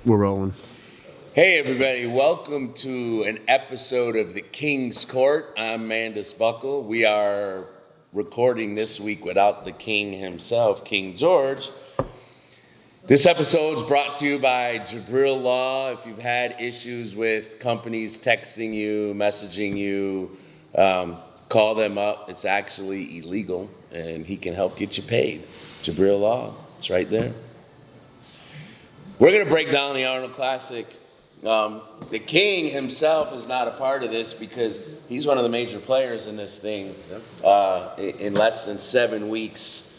We're rolling. Hey everybody, welcome to an episode of the King's Court. I'm Mandus Buckle. We are recording this week without the king himself, King George. This episode is brought to you by Jabril Law. If you've had issues with companies texting you, messaging you, call them up. It's actually illegal and he can help get you paid. Jabril Law, it's right there. We're going to break down the Arnold Classic. The king himself is not a part of this because he's one of the major players in this thing in less than 7 weeks.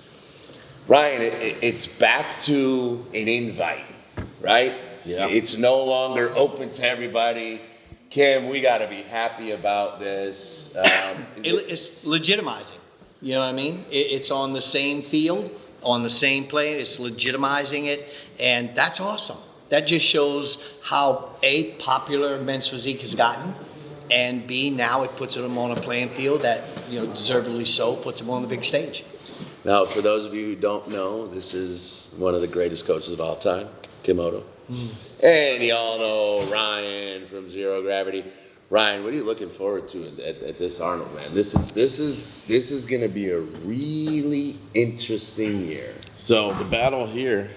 Ryan, it's back to an invite, right? Yeah. It's no longer open to everybody. Kim, we got to be happy about this. It's legitimizing. You know what I mean? It's on the same field, on the same plane. It's legitimizing it, and that's awesome. That just shows how A, popular men's physique has gotten, and B, now it puts them on a playing field that, deservedly so, puts them on the big stage. Now, for those of you who don't know, this is one of the greatest coaches of all time, Kim Oddo. And y'all know Ryan from Zero Gravity. Ryan, what are you looking forward to at this Arnold, man? This is going to be a really interesting year. So the battle here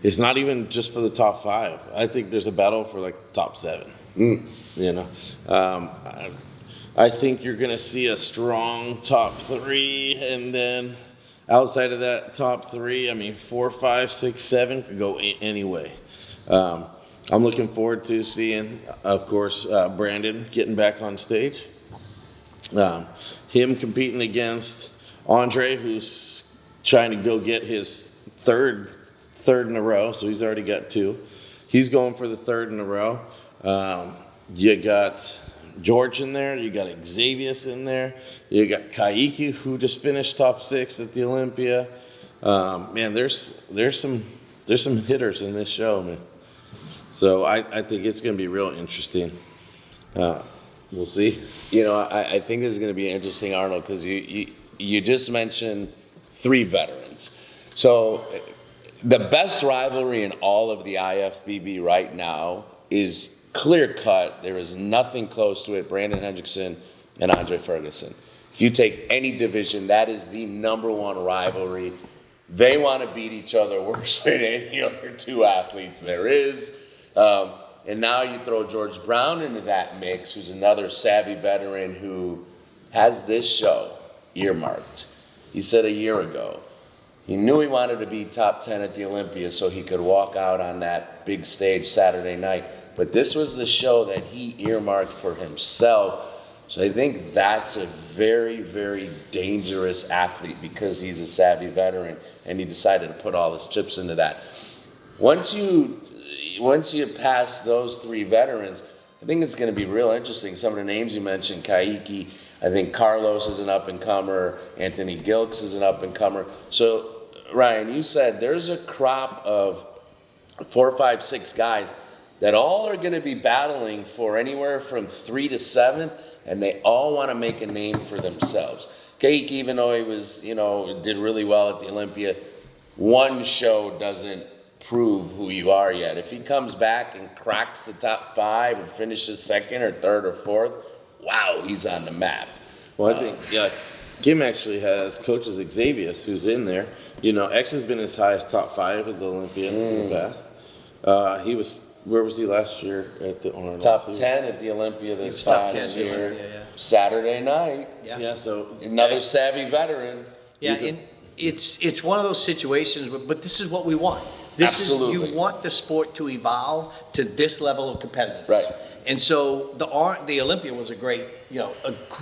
is not even just for the top 5. I think there's a battle for like top 7. I think you're going to see a strong top 3, and then outside of that top 3, 4, 5, 6, 7 could go any way. I'm looking forward to seeing, of course, Brandon getting back on stage. Him competing against Andre, who's trying to go get his third in a row, so he's already got 2. He's going for the 3rd in a row. You got George in there. You got Xavier in there. You got Kaiki, who just finished top 6 at the Olympia. Man, there's some hitters in this show, man. So I think it's going to be real interesting. We'll see. I think this is going to be interesting, Arnold, because you just mentioned 3 veterans. So the best rivalry in all of the IFBB right now is clear cut. There is nothing close to it. Brandon Hendrickson and Andre Ferguson. If you take any division, that is the number 1 rivalry. They want to beat each other worse than any other 2 athletes there is. And now you throw George Brown into that mix, who's another savvy veteran who has this show earmarked. He said a year ago, he knew he wanted to be top 10 at the Olympia so he could walk out on that big stage Saturday night. But this was the show that he earmarked for himself. So I think that's a very, very dangerous athlete because he's a savvy veteran and he decided to put all his chips into that. Once you pass those 3 veterans, I think it's going to be real interesting. Some of the names you mentioned, Kaiki, I think Carlos is an up-and-comer, Anthony Gilks is an up-and-comer. So, Ryan, you said there's a crop of 4, 5, 6 guys that all are going to be battling for anywhere from 3 to 7, and they all want to make a name for themselves. Kaiki, even though he was, did really well at the Olympia, one show doesn't prove who you are yet. If he comes back and cracks the top 5 and finishes 2nd or 3rd or 4th, wow, he's on the map. Well, I think, Kim actually has coaches Xavier, who's in there. X has been as high as top 5 at the Olympia in the past. Where was he last year at the Arnold? Top 10 at the Olympia this past year. Yeah. Saturday night. Yeah. So another savvy veteran. Yeah, and it's one of those situations, but this is what we want. Absolutely. You want the sport to evolve to this level of competitiveness. Right. And so the Olympia was a great,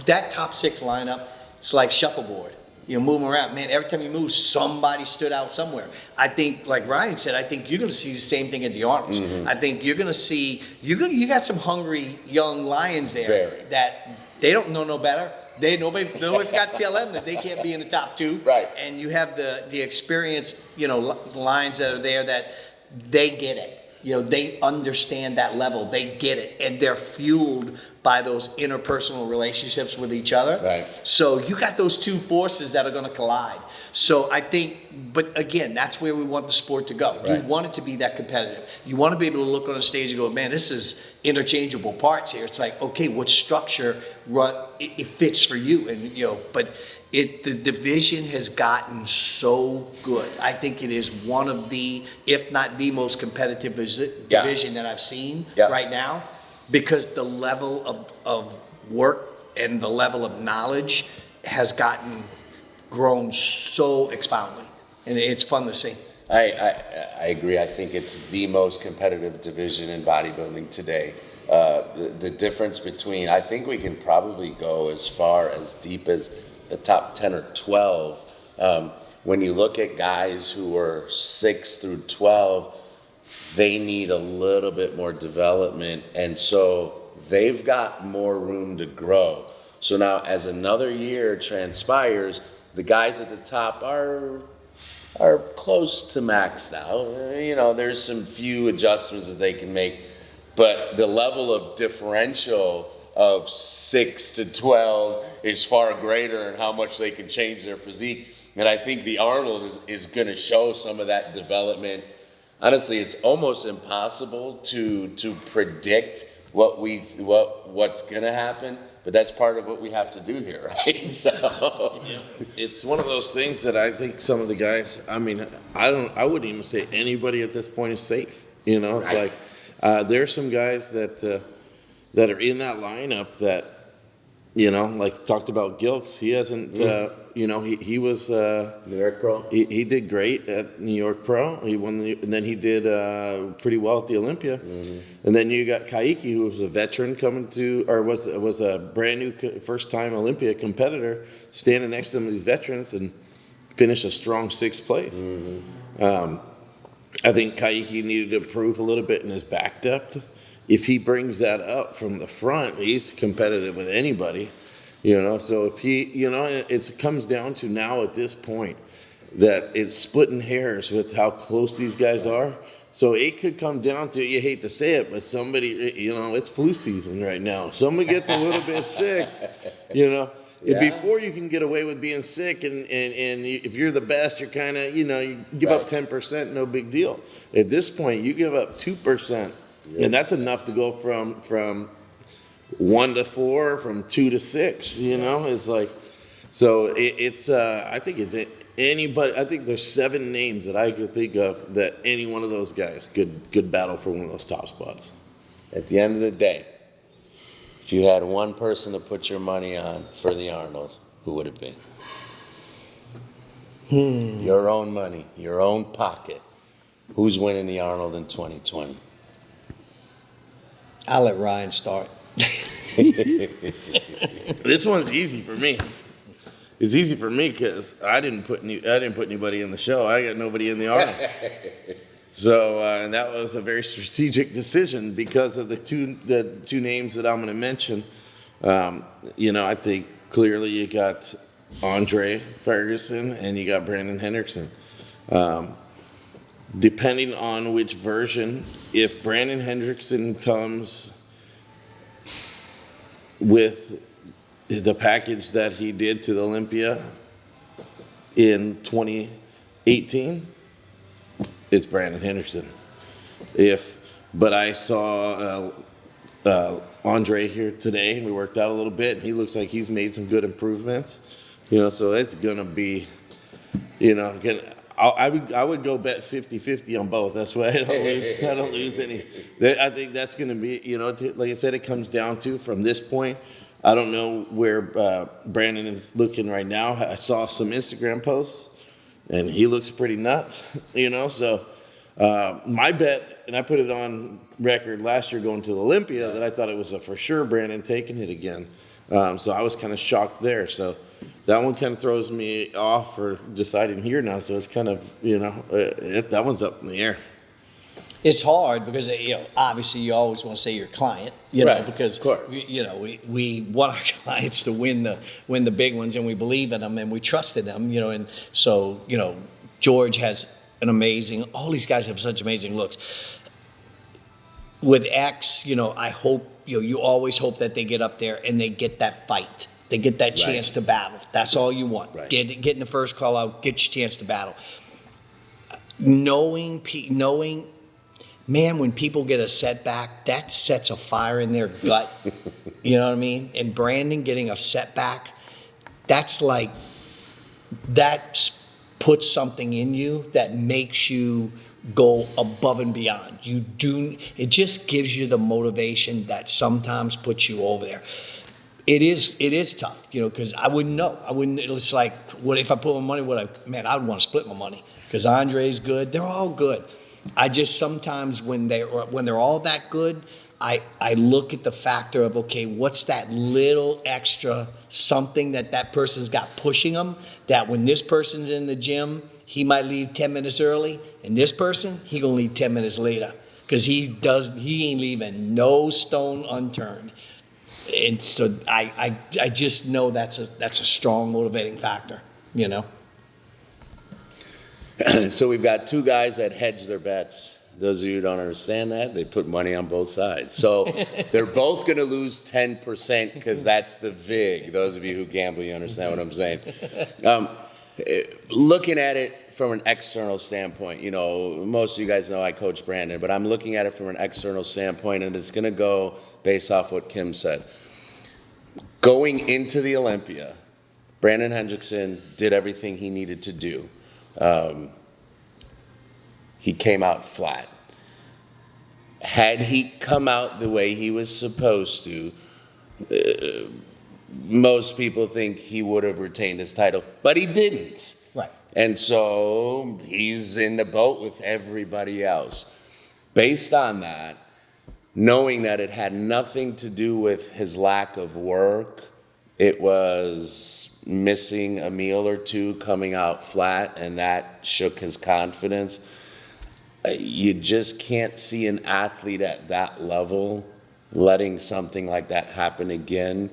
that top 6 lineup, it's like shuffleboard. Moving around. Man, every time you move, somebody stood out somewhere. I think, like Ryan said, I think you're going to see the same thing at the Arnold's. Mm-hmm. I think you're going to see, you got some hungry young lions there that they don't know no better. Nobody forgot to tell them that they can't be in the top 2. Right. And you have the experienced, lions that are there that they get it. They understand that level. They get it. And they're fueled by those interpersonal relationships with each other. Right. So you got those two forces that are going to collide. So I think, but again, that's where we want the sport to go. Right. You want it to be that competitive. You want to be able to look on a stage and go, man, this is interchangeable parts here. It's like, okay, what structure it fits for you, and but the division has gotten so good. I think it is one of the, if not the most competitive division that I've seen right now, because the level of work and the level of knowledge has grown so expoundingly, and it's fun to see. I agree. I think it's the most competitive division in bodybuilding today. The difference between, I think we can probably go as far as deep as the top 10 or 12. When you look at guys who are 6 through 12, they need a little bit more development, and so they've got more room to grow. So now as another year transpires, the guys at the top are close to maxed out. There's some few adjustments that they can make, but the level of differential of 6 to 12 is far greater in how much they can change their physique. And I think the Arnold is going to show some of that development. Honestly, it's almost impossible to predict what's going to happen, but that's part of what we have to do here, right? So it's one of those things that I think some of the guys, I mean, I wouldn't even say anybody at this point is safe. It's Right. like there's some guys that are in that lineup that, like talked about Gilks. He hasn't, he was New York Pro. He did great at New York Pro. He won, and then he did pretty well at the Olympia. Mm-hmm. And then you got Kaiki, who was a veteran coming to, or was a brand new first time Olympia competitor, standing next to some of these veterans and finished a strong 6th place. Mm-hmm. I think Kaiki needed to improve a little bit in his back depth. If he brings that up from the front, he's competitive with anybody, So if he, it comes down to now at this point that it's splitting hairs with how close these guys are. So it could come down to, you hate to say it, but somebody, it's flu season right now. Somebody gets a little bit sick, Yeah. Before you can get away with being sick, and if you're the best, you're kind of, you give up 10%, no big deal. At this point, you give up 2%. Yep. And that's enough to go from 1 to 4, from 2 to 6. It's like, so it's. I think it's anybody. I think there's 7 names that I could think of that any one of those guys could battle for one of those top spots. At the end of the day, if you had one person to put your money on for the Arnold, who would it be? Your own money, your own pocket. Who's winning the Arnold in 2020? I'll let Ryan start. This one's easy for me. It's easy for me because I didn't put anybody in the show. I got nobody in the Arnold. So and that was a very strategic decision because of the two names that I'm going to mention. I think clearly you got Andre Ferguson and you got Brandon Hendrickson. Depending on which version, if Brandon Hendrickson comes with the package that he did to the Olympia in 2018, it's Brandon Hendrickson. But I saw Andre here today. We worked out a little bit, and he looks like he's made some good improvements. So it's gonna be, I would go bet 50-50 on both. That's why I don't lose any. I think that's going to be, like I said, it comes down to from this point. I don't know where Brandon is looking right now. I saw some Instagram posts, and he looks pretty nuts, So my bet, and I put it on record last year going to the Olympia, that I thought it was a for sure Brandon taking it again. So I was kind of shocked there. So that one kind of throws me off for deciding here now. So it's kind of, that one's up in the air. It's hard because, obviously you always want to say your client, Right, because, of course. we want our clients to win the big ones, and we believe in them and we trust in them, and so, George has all these guys have such amazing looks. With X, I hope you always hope that they get up there and they get that fight. They get that chance to battle. That's all you want. Right. Get in the first call out, get your chance to battle. Knowing, man, when people get a setback, that sets a fire in their gut. You know what I mean? And Brandon getting a setback, that puts something in you that makes you go above and beyond. It just gives you the motivation that sometimes puts you over there. It is tough, because I wouldn't know. It's like, what if I put my money, I would want to split my money, because Andre's good. They're all good. I just sometimes when they're all that good, I look at the factor of, okay, what's that little extra something that person's got pushing them, that when this person's in the gym, he might leave 10 minutes early, and this person, he gonna leave 10 minutes later, because he ain't leaving no stone unturned. And so I just know that's a strong motivating factor, So we've got two guys that hedge their bets. Those of you who don't understand that, they put money on both sides. So they're both going to lose 10% because that's the VIG. Those of you who gamble, you understand what I'm saying. Looking at it from an external standpoint, most of you guys know I coach Brandon, but I'm looking at it from an external standpoint, and it's going to go based off what Kim said. Going into the Olympia, Brandon Hendrickson did everything he needed to do. He came out flat. Had he come out the way he was supposed to, most people think he would have retained his title, but he didn't. Right. And so he's in the boat with everybody else. Based on that, knowing that it had nothing to do with his lack of work, it was missing a meal or two, coming out flat, and that shook his confidence. You just can't see an athlete at that level letting something like that happen again.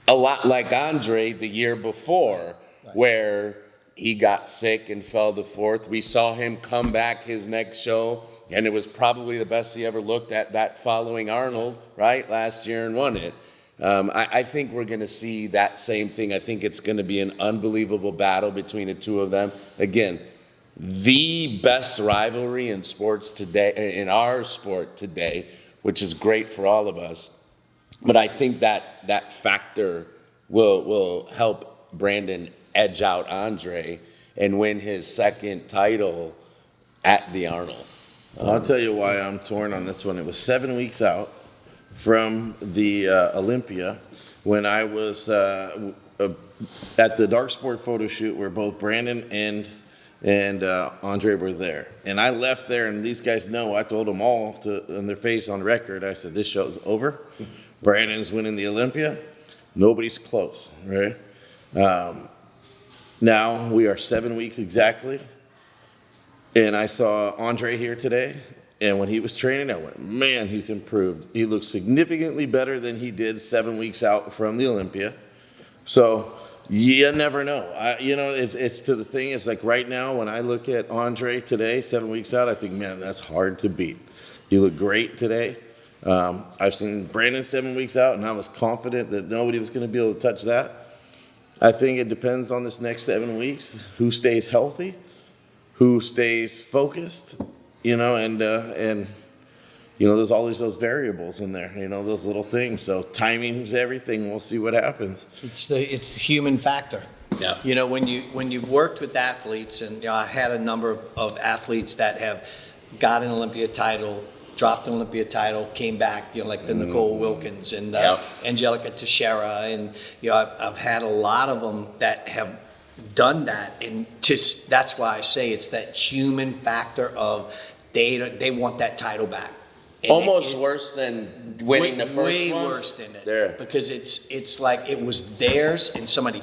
A lot like Andre the year before, where he got sick and fell to fourth. We saw him come back his next show, and it was probably the best he ever looked at that following Arnold, right, last year, and won it. I think we're going to see that same thing. I think it's going to be an unbelievable battle between the two of them. Again, the best rivalry in sports today, in our sport today, which is great for all of us. But I think that factor will help Brandon edge out Andre and win his second title at the Arnold. I'll tell you why I'm torn on this one. It was 7 weeks out from the Olympia when I was at the Dark Sport photo shoot where both Brandon and Andre were there. And I left there, and these guys know, I told them all in their face on record, I said, this show's over. Brandon's winning the Olympia. Nobody's close, right? Now we are 7 weeks exactly. And I saw Andre here today, and when he was training, I went, man, he's improved. He looks significantly better than he did 7 weeks out from the Olympia. So you never know. It's to the thing. It's like right now when I look at Andre today, 7 weeks out, I think, man, that's hard to beat. You look great today. I've seen Brandon 7 weeks out, and I was confident that nobody was going to be able to touch that. I think it depends on this next 7 weeks, who stays healthy, who stays focused, and there's always those variables in there, those little things. So timing's everything. We'll see what happens. It's the human factor. Yeah. When you've worked with athletes, and I had a number of athletes that have got an Olympia title, dropped an Olympia title, came back, like the Nicole Wilkins and Angelica Teixeira, and I've had a lot of them that have done that, and that's why I say it's that human factor of they want that title back. And almost worse than winning the first way one. Way worse than it. There. Because it's like it was theirs, and somebody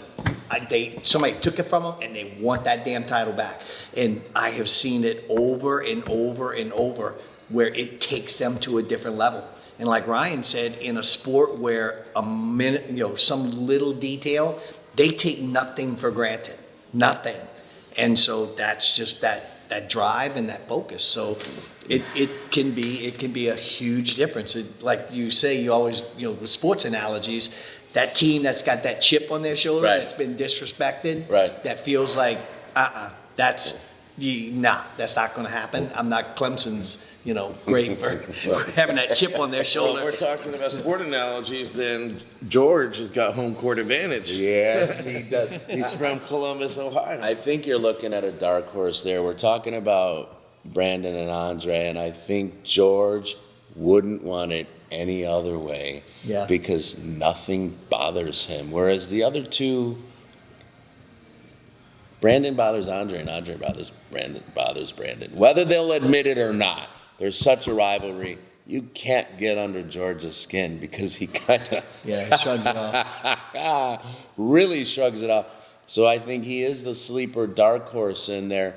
took it from them, and they want that damn title back. And I have seen it over and over and over, where it takes them to a different level. And like Ryan said, in a sport where some little detail, they take nothing for granted, nothing. And so that's just that that drive and that focus. So it can be a huge difference. Like you say, you always, with sports analogies, that team that's got that chip on their shoulder, Right. that's been disrespected, Right. that feels like, that's not going to happen. I'm not Clemson's, great for having that chip on their Well, if shoulder. we're talking about sport analogies, then George has got home court advantage. Yes, he does. He's from Columbus, Ohio. I think you're looking at a dark horse there. We're talking about Brandon and Andre, and I think George wouldn't want it any other way. Yeah. Because nothing bothers him. Whereas the other two, Brandon bothers Andre, and Andre bothers Brandon. Whether they'll admit it or not, there's such a rivalry. You can't get under George's skin because he kind of He shrugs it off. really shrugs it off. So I think he is the sleeper dark horse in there.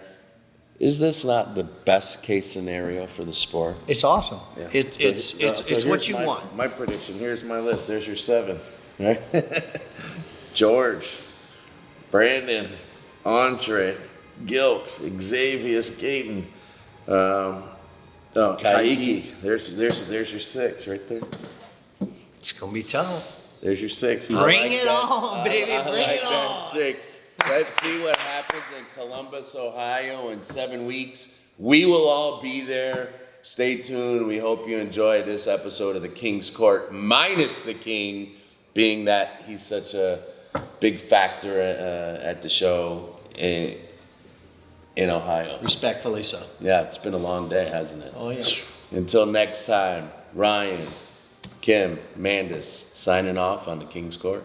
Is this not the best case scenario for the sport? It's awesome. Yeah. It's what here's you want. My prediction. Here's my list. There's your 7. Right? George, Brandon, Andre, Gilks, Xavier, Gaten, Kaiki. There's your 6 right there. It's gonna be tough. There's your 6. Bring it on, baby. I Bring like it that on. 6. Let's see what happens in Columbus, Ohio in 7 weeks. We will all be there. Stay tuned. We hope you enjoyed this episode of the King's Court, minus the King, being that he's such a big factor at the show in Ohio. Respectfully so. Yeah, it's been a long day, hasn't it? Oh yeah. Until next time, Ryan, Kim, Mandus, signing off on the King's Court.